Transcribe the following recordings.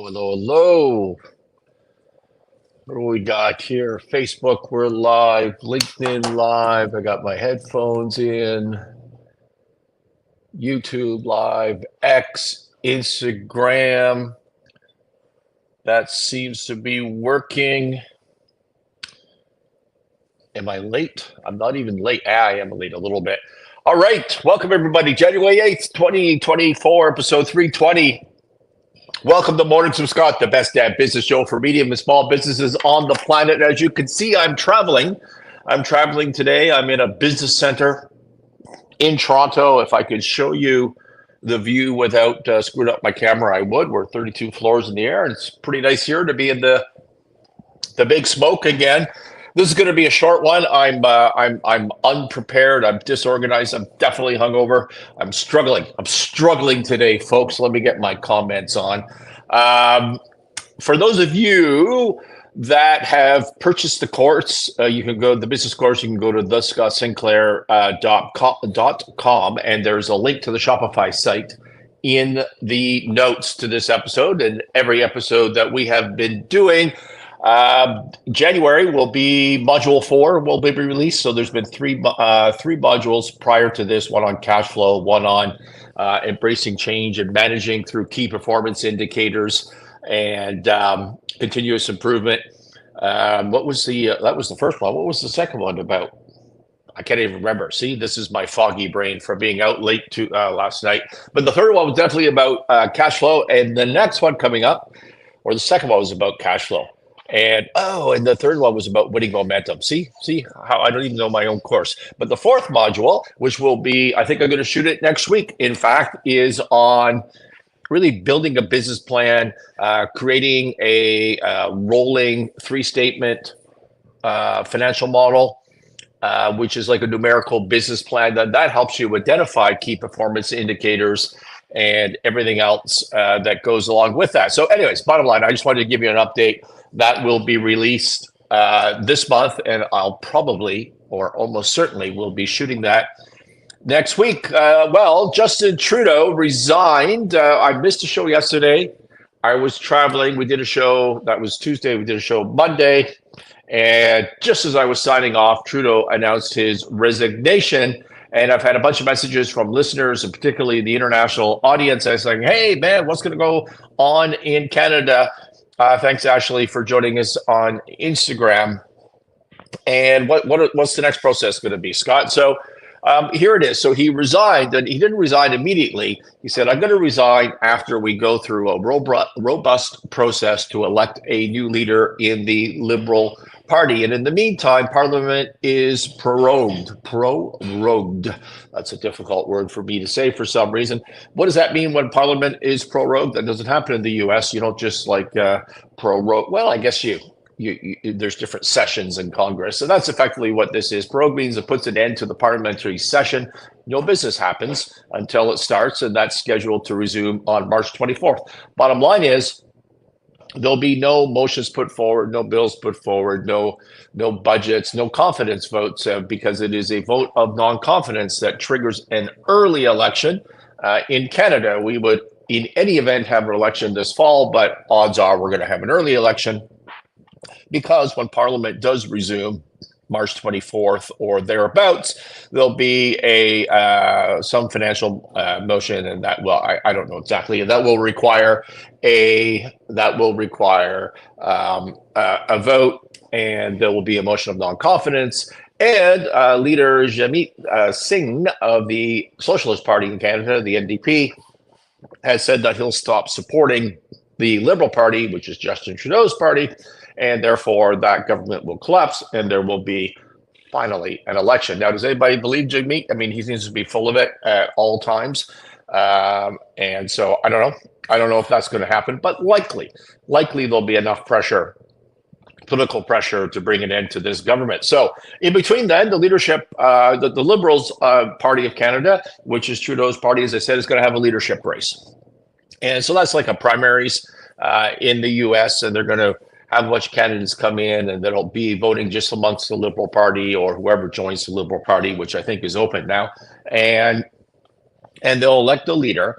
Hello. What do we got here? Facebook, we're live. LinkedIn live. I got my headphones in. YouTube live. X, Instagram. That seems to be working. Am I late? I'm not even late. I am late a little bit. All right. Welcome, everybody. January 8th, 2024, episode 320. Welcome to Mornings with Scott, the best damn business show for medium and small businesses on the planet. As you can see, I'm traveling. I'm traveling today. I'm in a business center in Toronto. If I could show you the view without screwing up my camera, I would. We're 32 floors in the air, and it's pretty nice here to be in the big smoke again. This is going to be a short one. I'm unprepared. I'm disorganized. I'm definitely hungover. I'm struggling today, folks. Let me get my comments on. For those of you that have purchased the course, you can go to the business course. You can go to thescottsinclair.com, and there's a link to the Shopify site in the notes to this episode and every episode that we have been doing. January will be module 4 will be released. So there's been three modules prior to this, one on cash flow, one on embracing change and managing through key performance indicators and continuous improvement. What was that was the first one. What was the second one about? I can't even remember. See, this is my foggy brain from being out late to last night. But the third one was definitely about cash flow. And the next one coming up, or the second one was about cash flow. And the third one was about winning momentum. See how I don't even know my own course. But the fourth module, which will be, I think I'm going to shoot it next week, in fact, is on really building a business plan, creating a rolling 3-statement financial model, which is like a numerical business plan that helps you identify key performance indicators and everything else that goes along with that. So anyways, bottom line, I just wanted to give you an update. That will be released this month, and I'll probably, or almost certainly, will be shooting that next week. Well, Justin Trudeau resigned. I missed a show yesterday. I was traveling. We did a show. That was Tuesday. We did a show Monday. And just as I was signing off, Trudeau announced his resignation. And I've had a bunch of messages from listeners, and particularly the international audience, saying, hey, man, what's going to go on in Canada? Thanks, Ashley, for joining us on Instagram. And what's the next process going to be, Scott? So here it is. So he resigned, and he didn't resign immediately. He said, I'm going to resign after we go through a robust process to elect a new leader in the Liberal Party. And in the meantime, Parliament is prorogued. That's a difficult word for me to say for some reason. What does that mean when Parliament is prorogued? That doesn't happen in the US. You don't just like prorogue. Well, I guess there's different sessions in Congress. So that's effectively what this is. Prorogue means it puts an end to the parliamentary session. No business happens until it starts, and that's scheduled to resume on March 24th. Bottom line is, there'll be no motions put forward, no bills put forward, no budgets, no confidence votes, because it is a vote of non-confidence that triggers an early election. In Canada, we would, in any event, have an election this fall, but odds are we're going to have an early election because when Parliament does resume March 24th or thereabouts, there'll be some financial motion, and that I don't know exactly. That will require a vote, and there will be a motion of non-confidence. And leader Jagmeet Singh of the Socialist Party in Canada, the NDP, has said that he'll stop supporting the Liberal Party, which is Justin Trudeau's party, and therefore that government will collapse and there will be finally an election. Now, does anybody believe Jagmeet? I mean, he seems to be full of it at all times. And so I don't know. I don't know if that's going to happen, but likely there'll be enough pressure, political pressure, to bring an end to this government. So in between then, the leadership, the Liberals Party of Canada, which is Trudeau's party, as I said, is going to have a leadership race. And so that's like a primaries in the US, and they're going to have a bunch of candidates come in, and they'll be voting just amongst the Liberal Party or whoever joins the Liberal Party, which I think is open now. And they'll elect a leader.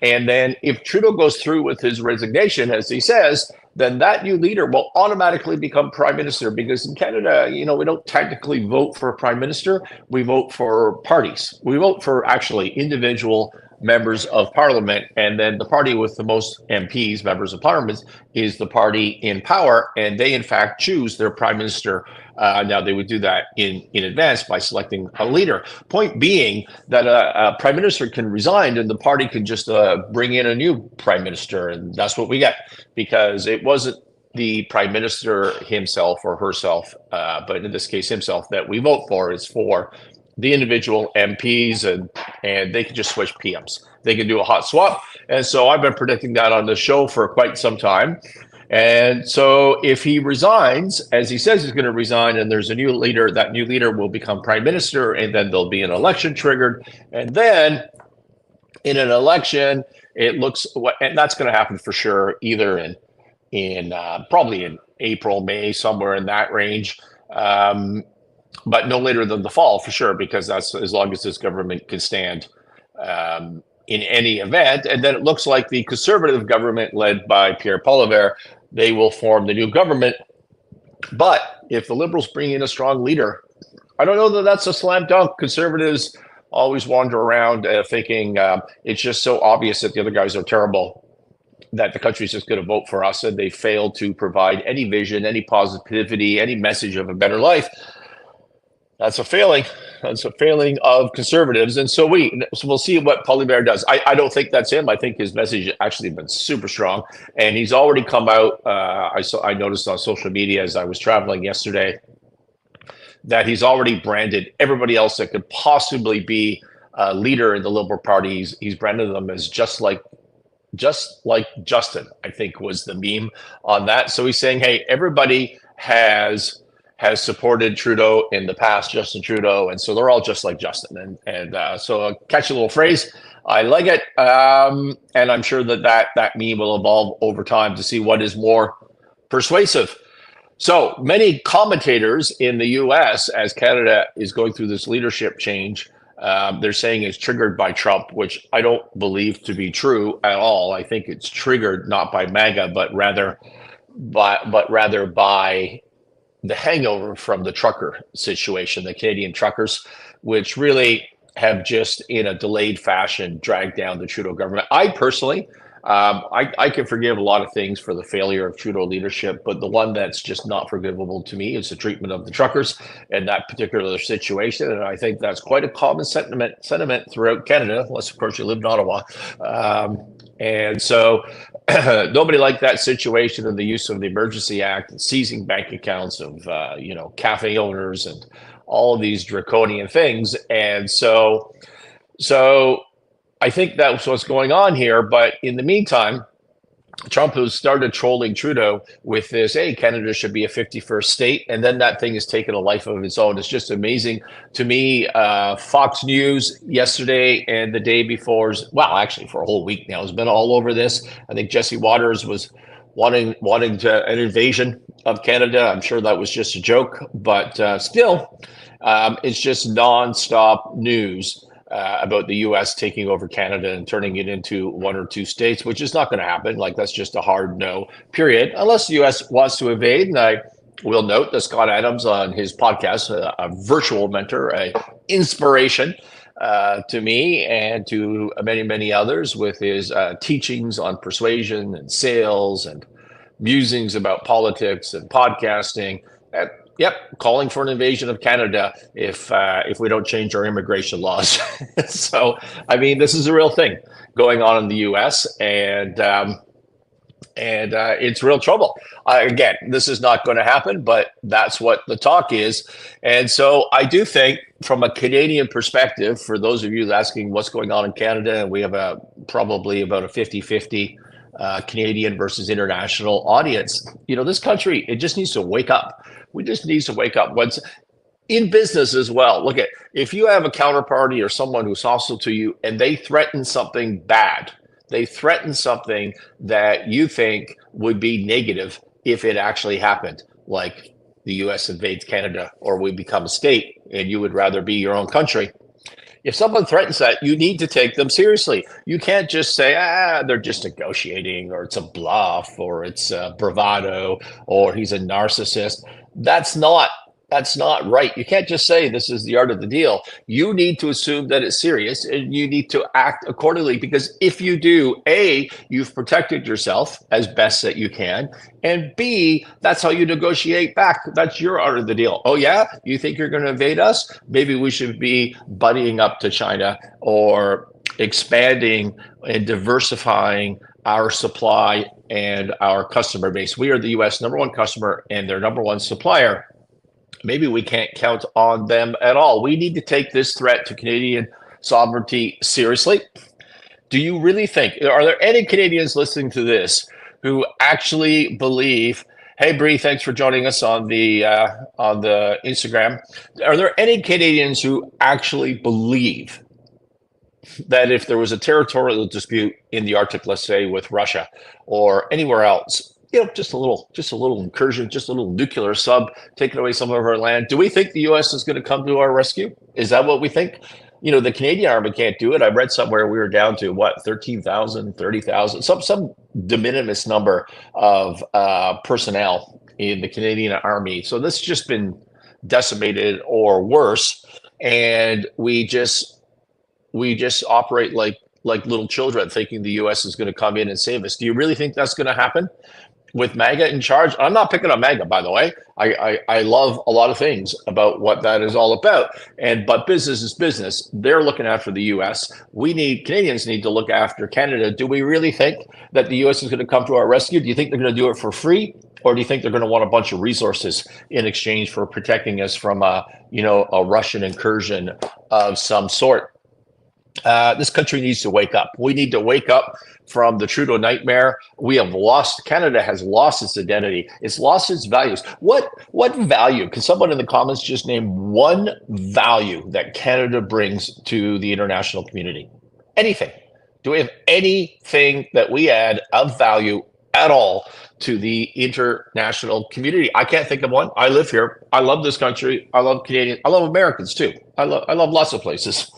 And then if Trudeau goes through with his resignation, as he says, then that new leader will automatically become prime minister, because in Canada, we don't technically vote for a prime minister. We vote for parties. We vote for actually individual members of parliament, and then the party with the most MPs, members of parliament, is the party in power, and they in fact choose their prime minister. Now they would do that in advance by selecting a leader. Point being that a prime minister can resign and the party can just bring in a new prime minister, and that's what we get, because it wasn't the prime minister himself or herself, but in this case himself, that we vote for. Is for the individual MPs, and they can just switch PMs. They can do a hot swap. And so I've been predicting that on the show for quite some time. And so if he resigns, as he says he's going to resign, and there's a new leader, that new leader will become prime minister, and then there'll be an election triggered. And then in an election, it looks, and that's going to happen for sure, either in probably in April, May, somewhere in that range. But no later than the fall for sure, because that's as long as this government can stand in any event. And then it looks like the Conservative government led by Pierre Poilievre, they will form the new government. But if the Liberals bring in a strong leader, I don't know that that's a slam dunk. Conservatives always wander around thinking it's just so obvious that the other guys are terrible, that the country's just going to vote for us, and they fail to provide any vision, any positivity, any message of a better life. That's a failing. That's a failing of Conservatives. And so we'll see what Poilievre does. I don't think that's him. I think his message has actually been super strong. And he's already come out. I noticed on social media as I was traveling yesterday that he's already branded everybody else that could possibly be a leader in the Liberal Party. He's branded them as just like Justin, I think was the meme on that. So he's saying, hey, everybody has supported Trudeau in the past, Justin Trudeau, and so they're all just like Justin. And so a catchy little phrase. I like it, and I'm sure that meme will evolve over time to see what is more persuasive. So many commentators in the U.S., as Canada is going through this leadership change, they're saying it's triggered by Trump, which I don't believe to be true at all. I think it's triggered not by MAGA, but rather by the hangover from the trucker situation, the Canadian truckers, which really have just in a delayed fashion dragged down the Trudeau government. I personally, I can forgive a lot of things for the failure of Trudeau leadership, but the one that's just not forgivable to me is the treatment of the truckers in that particular situation. And I think that's quite a common sentiment throughout Canada, unless of course you live in Ottawa. And so nobody liked that situation and the use of the Emergency Act and seizing bank accounts of, cafe owners and all of these draconian things. And so I think that's what's going on here. But in the meantime, Trump has started trolling Trudeau with this, hey, Canada should be a 51st state. And then that thing has taken a life of its own. It's just amazing to me. Fox News yesterday and the day before, well, actually for a whole week now, has been all over this. I think Jesse Waters was wanting an invasion of Canada. I'm sure that was just a joke, but still, it's just nonstop news about the U.S. taking over Canada and turning it into one or two states, which is not going to happen. Like, that's just a hard no, period, unless the U.S. wants to invade. And I will note that Scott Adams on his podcast, a virtual mentor, an inspiration to me and to many, many others, with his teachings on persuasion and sales and musings about politics and podcasting. Yep, calling for an invasion of Canada if we don't change our immigration laws. So, I mean, this is a real thing going on in the U.S. and it's real trouble. Again, this is not going to happen, but that's what the talk is. And so I do think, from a Canadian perspective, for those of you asking what's going on in Canada, and we have probably about a 50-50 Canadian versus international audience. This country, it just needs to wake up. We just need to wake up. Once in business as well. Look at, if you have a counterparty or someone who's hostile to you and they threaten something bad, they threaten something that you think would be negative if it actually happened, like the U.S. invades Canada or we become a state and you would rather be your own country. If someone threatens that, you need to take them seriously. You can't just say, they're just negotiating, or it's a bluff, or it's bravado, or he's a narcissist. That's not that's not right. You can't just say this is the art of the deal. You need to assume that it's serious, and you need to act accordingly, because if you do, A, you've protected yourself as best that you can, and B, that's how you negotiate back. That's your art of the deal. Oh yeah, you think you're going to invade us? Maybe we should be buddying up to China, or expanding and diversifying our supply and our customer base. We are the US number one customer and their number one supplier. Maybe we can't count on them at all. We need to take this threat to Canadian sovereignty seriously. Do you really think, are there any Canadians listening to this who actually believe, hey, Bree, thanks for joining us on the Instagram. Are there any Canadians who actually believe that if there was a territorial dispute in the Arctic, let's say with Russia or anywhere else, just a little incursion, just a little nuclear sub taking away some of our land, do we think the US is going to come to our rescue? Is that what we think? The Canadian Army can't do it. I read somewhere we were down to 13,000, 30,000, some de minimis number of personnel in the Canadian Army. So this has just been decimated or worse, and we just operate like little children, thinking the US is going to come in and save us. Do you really think that's going to happen with MAGA in charge? I'm not picking on MAGA, by the way. I love a lot of things about what that is all about. But business is business. They're looking after the US. Canadians need to look after Canada. Do we really think that the US is going to come to our rescue? Do you think they're going to do it for free? Or do you think they're going to want a bunch of resources in exchange for protecting us from a Russian incursion of some sort? This country needs to wake up. We need to wake up from the Trudeau nightmare. Canada has lost its identity. It's lost its values. What value? Can someone in the comments just name one value that Canada brings to the international community? Anything? Do we have anything that we add of value at all to the international community? I can't think of one. I live here. I love this country. I love Canadians. I love Americans too. I love lots of places.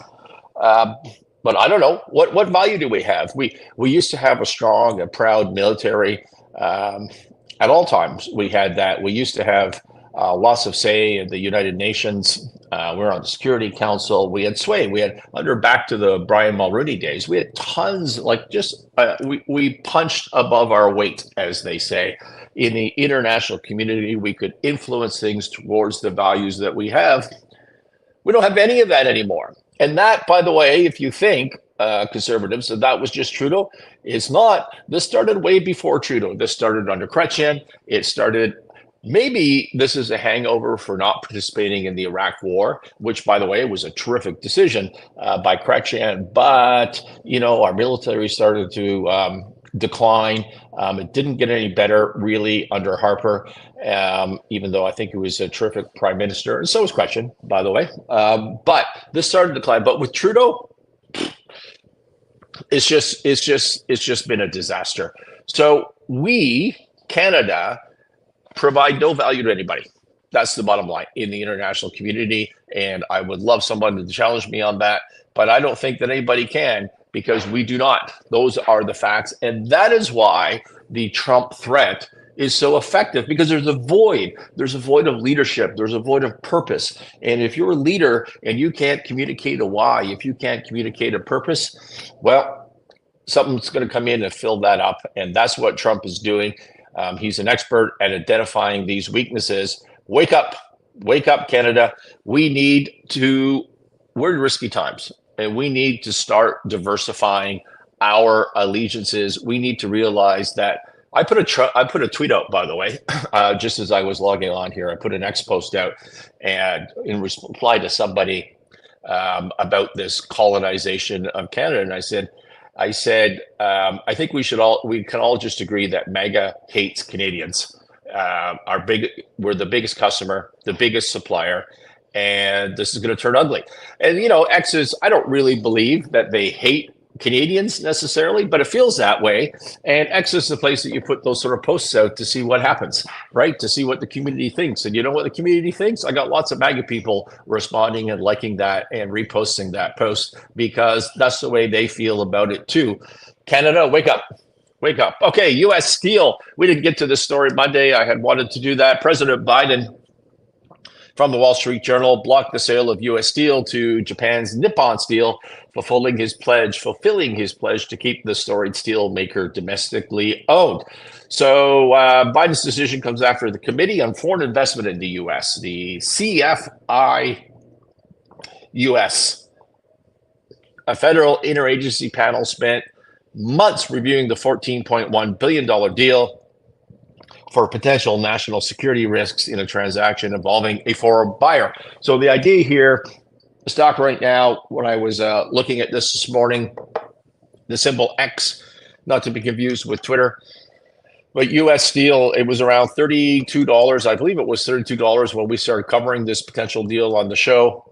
But I don't know, what value do we have? We used to have a strong and proud military. At all times, we had that. We used to have lots of say in the United Nations. We're on the Security Council. We had sway. We had, back to the Brian Mulroney days, we had tons, we punched above our weight, as they say. In the international community, we could influence things towards the values that we have. We don't have any of that anymore. And that, by the way, if you think, conservatives, that was just Trudeau, it's not. This started way before Trudeau. This started under Chrétien. Maybe this is a hangover for not participating in the Iraq War, which, by the way, was a terrific decision by Chrétien. But, our military started to decline. It didn't get any better, really, under Harper, even though I think he was a terrific prime minister. And so was Chrétien, by the way. But this started to decline. But with Trudeau, it's just been a disaster. So we, Canada, provide no value to anybody. That's the bottom line in the international community. And I would love someone to challenge me on that. But I don't think that anybody can, because we do not. Those are the facts. And that is why the Trump threat is so effective, because there's a void. There's a void of leadership. There's a void of purpose. And if you're a leader and you can't communicate a why, if you can't communicate a purpose, well, something's going to come in and fill that up. And that's what Trump is doing. He's an expert at identifying these weaknesses. Wake up, Canada. We're in risky times, and we need to start diversifying our allegiances. We need to realize that I put a tweet out, by the way, just as I was logging on here. I put an X post out, and in reply to somebody about this colonization of Canada, and I said, I think we can all just agree that MAGA hates Canadians. We're the biggest customer, the biggest supplier, and this is going to turn ugly. And X's, I don't really believe that they hate Canadians necessarily, but it feels that way. And X is the place that you put those sort of posts out to see what happens, right? To see what the community thinks. And you know what the community thinks? I got lots of MAGA people responding and liking that and reposting that post because that's the way they feel about it too. Canada, wake up. Wake up. Okay, U.S. Steel. We didn't get to this story Monday. I had wanted to do that. President Biden from the Wall Street Journal blocked the sale of U.S. Steel to Japan's Nippon Steel, fulfilling his pledge to keep the storied steel maker domestically owned. So Biden's decision comes after the Committee on Foreign Investment in the U.S., the CFI-US, a federal interagency panel spent months reviewing the $14.1 billion deal for potential national security risks in a transaction involving a foreign buyer. So the idea here, the stock right now, when I was looking at this morning, the symbol X, not to be confused with Twitter, but U.S. Steel, it was around $32. I believe it was $32 when we started covering this potential deal on the show.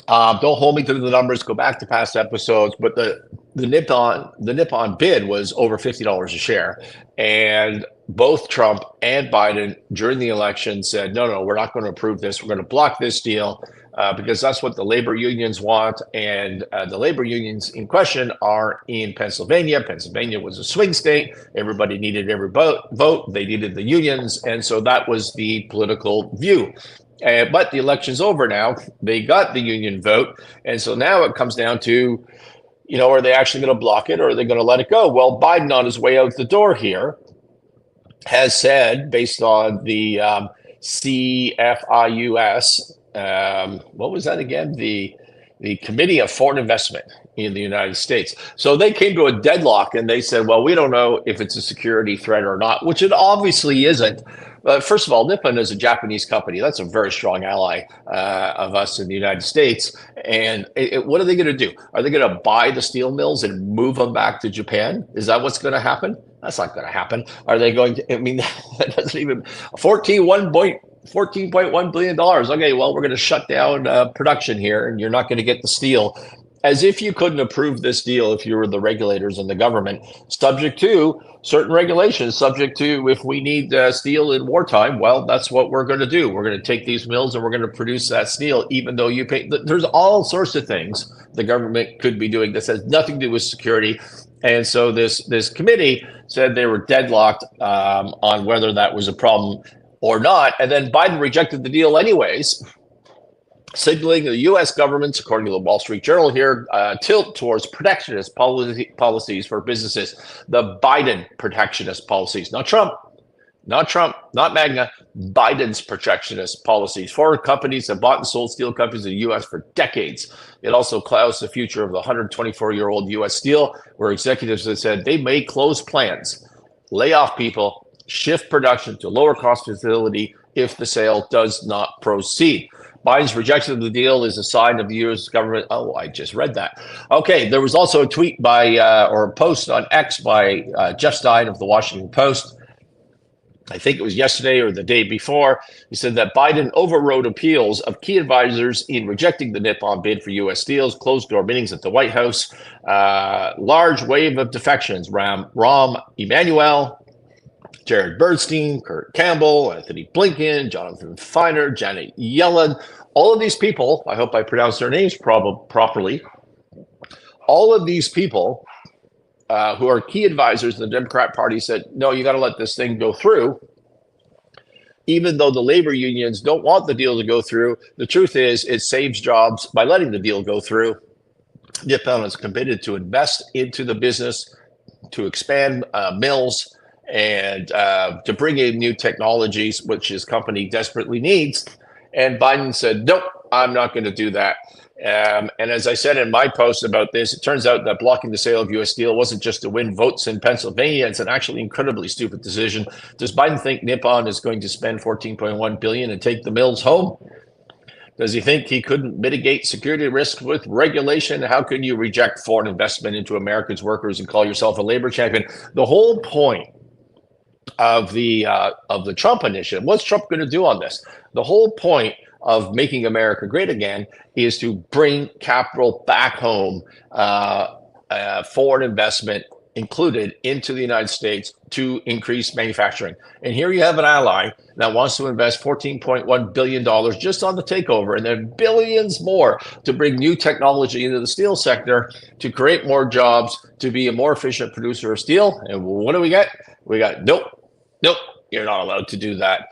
Don't hold me to the numbers, go back to past episodes, but the Nippon bid was over $50 a share. And both Trump and Biden during the election said, no, we're not going to approve this. We're going to block this deal because that's what the labor unions want. And the labor unions in question are in Pennsylvania. Pennsylvania was a swing state. Everybody needed every vote. They needed the unions. And so that was the political view. But the election's over now. They got the union vote. And so now it comes down to, are they actually going to block it or are they going to let it go? Well, Biden on his way out the door here has said, based on the CFIUS, what was that again? The Committee of Foreign Investment in the United States. So they came to a deadlock and they said, well, we don't know if it's a security threat or not, which it obviously isn't. First of all, Nippon is a Japanese company. That's a very strong ally of us in the United States. And what are they going to do? Are they going to buy the steel mills and move them back to Japan? Is that what's going to happen? That's not going to happen. Are they going to, that doesn't even, $14.1 billion. Okay, well, we're going to shut down production here and you're not going to get the steel. As if you couldn't approve this deal if you were the regulators and the government, subject to certain regulations, subject to if we need steel in wartime, well, that's what we're going to do. We're going to take these mills and we're going to produce that steel, even though you pay. There's all sorts of things the government could be doing. This has nothing to do with security. And so this committee said they were deadlocked on whether that was a problem or not. And then Biden rejected the deal anyways, signaling the U.S. government's, according to the Wall Street Journal here, tilt towards protectionist policies for businesses. The Biden protectionist policies, not Trump, not MAGA, Biden's protectionist policies. Foreign companies have bought and sold steel companies in the U.S. for decades. It also clouds the future of the 124-year-old U.S. Steel, where executives have said they may close plants, lay off people, shift production to lower cost facility if the sale does not proceed. Biden's rejection of the deal is a sign of the U.S. government. Oh, I just read that. Okay, there was also a tweet or a post on X by Jeff Stein of the Washington Post. I think it was yesterday or the day before. He said that Biden overrode appeals of key advisors in rejecting the Nippon bid for U.S. Steel's closed-door meetings at the White House. Large wave of defections. Rahm Emanuel, Jared Bernstein, Kurt Campbell, Anthony Blinken, Jonathan Feiner, Janet Yellen, all of these people, I hope I pronounced their names properly, all of these people who are key advisors in the Democrat Party said, no, you got to let this thing go through. Even though the labor unions don't want the deal to go through, the truth is it saves jobs by letting the deal go through. Nippon is committed to invest into the business, to expand mills, and to bring in new technologies, which his company desperately needs. And Biden said, nope, I'm not going to do that. And as I said in my post about this, it turns out that blocking the sale of U.S. Steel wasn't just to win votes in Pennsylvania. It's an actually incredibly stupid decision. Does Biden think Nippon is going to spend $14.1 billion and take the mills home? Does he think he couldn't mitigate security risks with regulation? How can you reject foreign investment into Americans' workers and call yourself a labor champion? The whole point of the Trump initiative, what's Trump going to do on this? The whole point of making America great again is to bring capital back home foreign investment included into the United States to increase manufacturing. And here you have an ally that wants to invest $14.1 billion just on the takeover, and then billions more to bring new technology into the steel sector to create more jobs, to be a more efficient producer of steel. And what do we get? We got nope, you're not allowed to do that.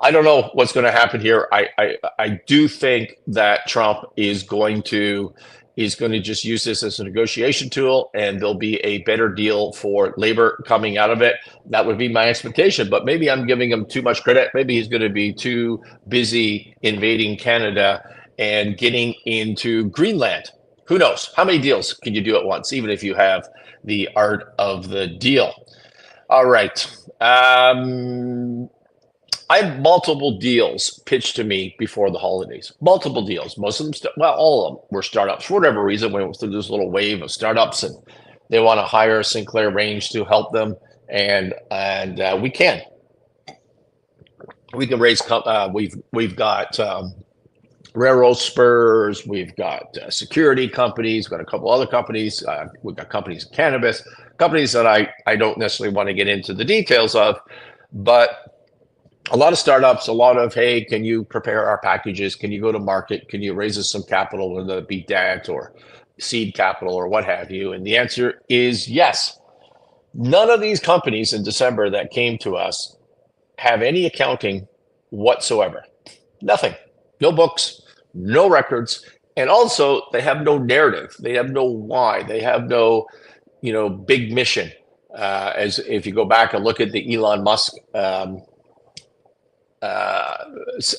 I don't know what's going to happen here. I do think that Trump is going to just use this as a negotiation tool, and there'll be a better deal for labor coming out of it. That would be my expectation, but maybe I'm giving him too much credit. Maybe he's going to be too busy invading Canada and getting into Greenland. Who knows? How many deals can you do at once, even if you have the art of the deal? All right. I had multiple deals pitched to me before the holidays. Multiple deals. Most of them, all of them were startups. For whatever reason, we went through this little wave of startups, and they want to hire Sinclair Range to help them, and we can. We can raise. We've got railroad spurs. We've got security companies. We've got a couple other companies. We've got companies in cannabis. Companies that I don't necessarily want to get into the details of, but a lot of startups, a lot of, hey, can you prepare our packages? Can you go to market? Can you raise us some capital, whether it be debt or seed capital or what have you? And the answer is yes. None of these companies in December that came to us have any accounting whatsoever. Nothing. No books, no records. And also, they have no narrative. They have no why. They have no, big mission. As if you go back and look at the Elon Musk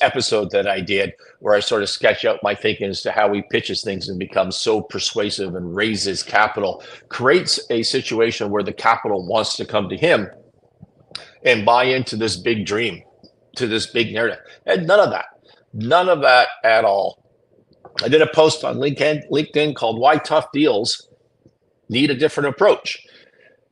episode that I did, where I sort of sketch out my thinking as to how he pitches things and becomes so persuasive and raises capital, creates a situation where the capital wants to come to him and buy into this big dream, to this big narrative. And none of that at all. I did a post on LinkedIn called Why Tough Deals Need a Different Approach.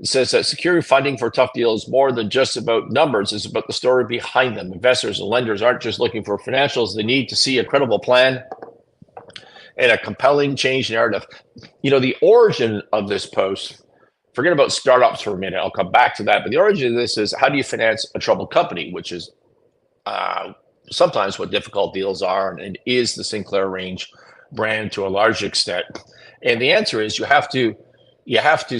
It says that securing funding for tough deals is more than just about numbers. It's about the story behind them. Investors and lenders aren't just looking for financials. They need to see a credible plan and a compelling change narrative. The origin of this post, forget about startups for a minute. I'll come back to that. But the origin of this is, how do you finance a troubled company, which is sometimes what difficult deals are, and it is the Sinclair Range brand to a large extent. And the answer is you have to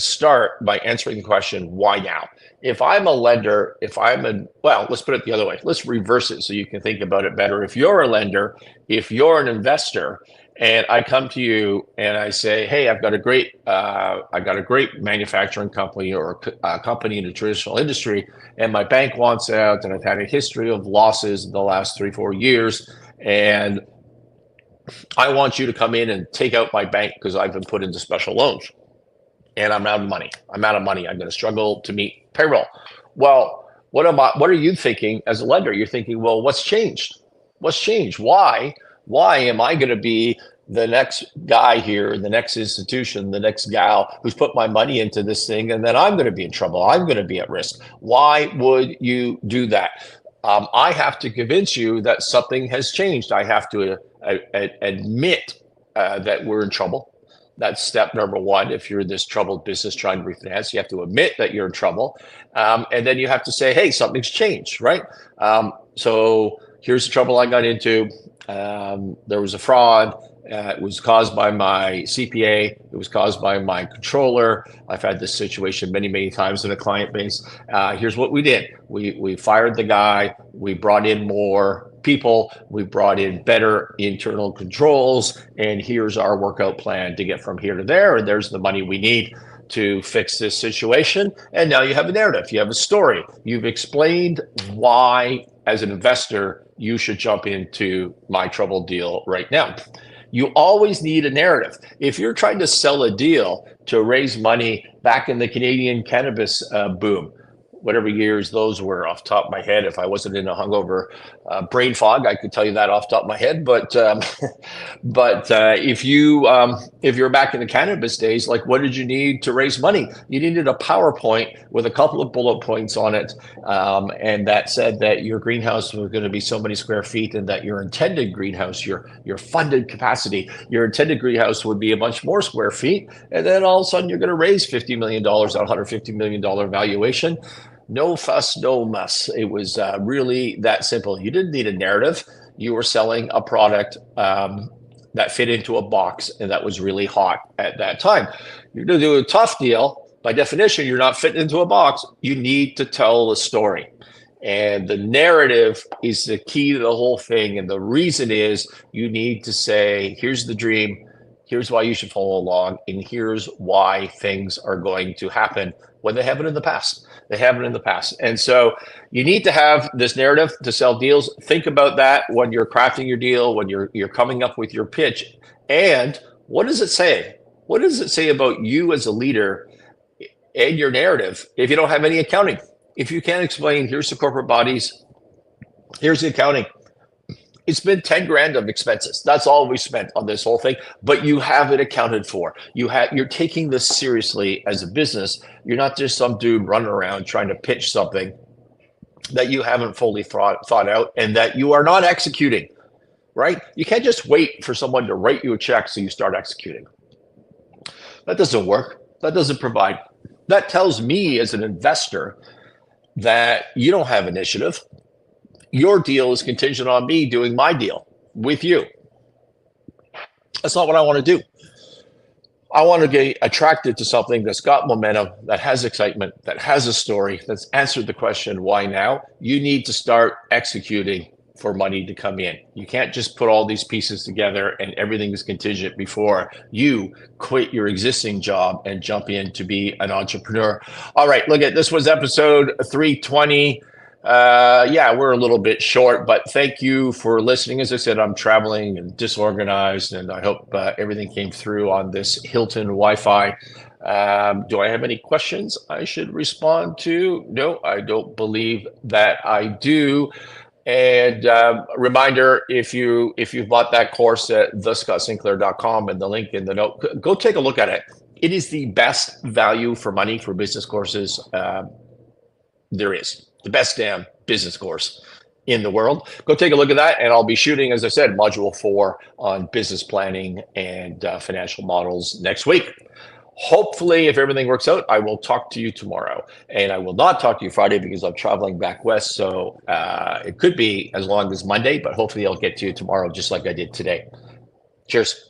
start by answering the question, why now? If I'm a lender, let's put it the other way. Let's reverse it so you can think about it better. If you're a lender, if you're an investor, and I come to you and I say, hey, I've got a great manufacturing company or a company in the traditional industry, and my bank wants out, and I've had a history of losses in the last 3-4 years, and I want you to come in and take out my bank because I've been put into special loans. And I'm out of money. I'm going to struggle to meet payroll. Well, what are you thinking as a lender? You're thinking, well, what's changed? What's changed? Why am I going to be the next guy here, the next institution, the next gal who's put my money into this thing, and then I'm going to be in trouble? I'm going to be at risk. Why would you do that? I have to convince you that something has changed. I have to admit that we're in trouble. That's step number one. If you're this troubled business trying to refinance, you have to admit that you're in trouble. And then you have to say, hey, something's changed, right? So here's the trouble I got into. There was a fraud. It was caused by my CPA. It was caused by my controller. I've had this situation many, many times in a client base. Here's what we did. We fired the guy. We brought in more people. We brought in better internal controls. And here's our workout plan to get from here to there. And there's the money we need to fix this situation. And now you have a narrative. You have a story. You've explained why, as an investor, you should jump into my troubled deal right now. You always need a narrative. If you're trying to sell a deal to raise money back in the Canadian cannabis boom, whatever years those were off the top of my head. If I wasn't in a hungover brain fog, I could tell you that off the top of my head. But if you're back in the cannabis days, like, what did you need to raise money? You needed a PowerPoint with a couple of bullet points on it, and that said that your greenhouse was going to be so many square feet, and that your intended greenhouse, your funded capacity, your intended greenhouse would be a bunch more square feet, and then all of a sudden you're going to raise $50 million on $150 million valuation. No fuss, no muss. It was really that simple. You didn't need a narrative. You were selling a product that fit into a box and that was really hot at that time. You're going to do a tough deal. By definition, you're not fitting into a box. You need to tell the story. And the narrative is the key to the whole thing. And the reason is you need to say, here's the dream, here's why you should follow along, and here's why things are going to happen when they haven't in the past. They haven't in the past. And so you need to have this narrative to sell deals. Think about that when you're crafting your deal, when you're coming up with your pitch. And what does it say? What does it say about you as a leader and your narrative if you don't have any accounting? If you can't explain, here's the corporate bodies, here's the accounting. It's been 10 grand of expenses. That's all we spent on this whole thing, but you have it accounted for. You're taking this seriously as a business. You're not just some dude running around trying to pitch something that you haven't fully thought out and that you are not executing, right? You can't just wait for someone to write you a check so you start executing. That doesn't work. That doesn't provide. That tells me as an investor that you don't have initiative. Your deal is contingent on me doing my deal with you. That's not what I want to do. I want to get attracted to something that's got momentum, that has excitement, that has a story, that's answered the question, why now? You need to start executing for money to come in. You can't just put all these pieces together and everything is contingent before you quit your existing job and jump in to be an entrepreneur. All right, look at this was episode 320. We're a little bit short, but thank you for listening. As I said, I'm traveling and disorganized, and I hope everything came through on this Hilton Wi-Fi. Do I have any questions I should respond to? No, I don't believe that I do. And reminder, if you bought that course at thescottsinclair.com and the link in the note, go take a look at it. It is the best value for money for business courses there is. The best damn business course in the world. Go take a look at that. And I'll be shooting, as I said, module 4 on business planning and financial models next week. Hopefully, if everything works out, I will talk to you tomorrow. And I will not talk to you Friday because I'm traveling back west. So it could be as long as Monday, but hopefully I'll get to you tomorrow just like I did today. Cheers.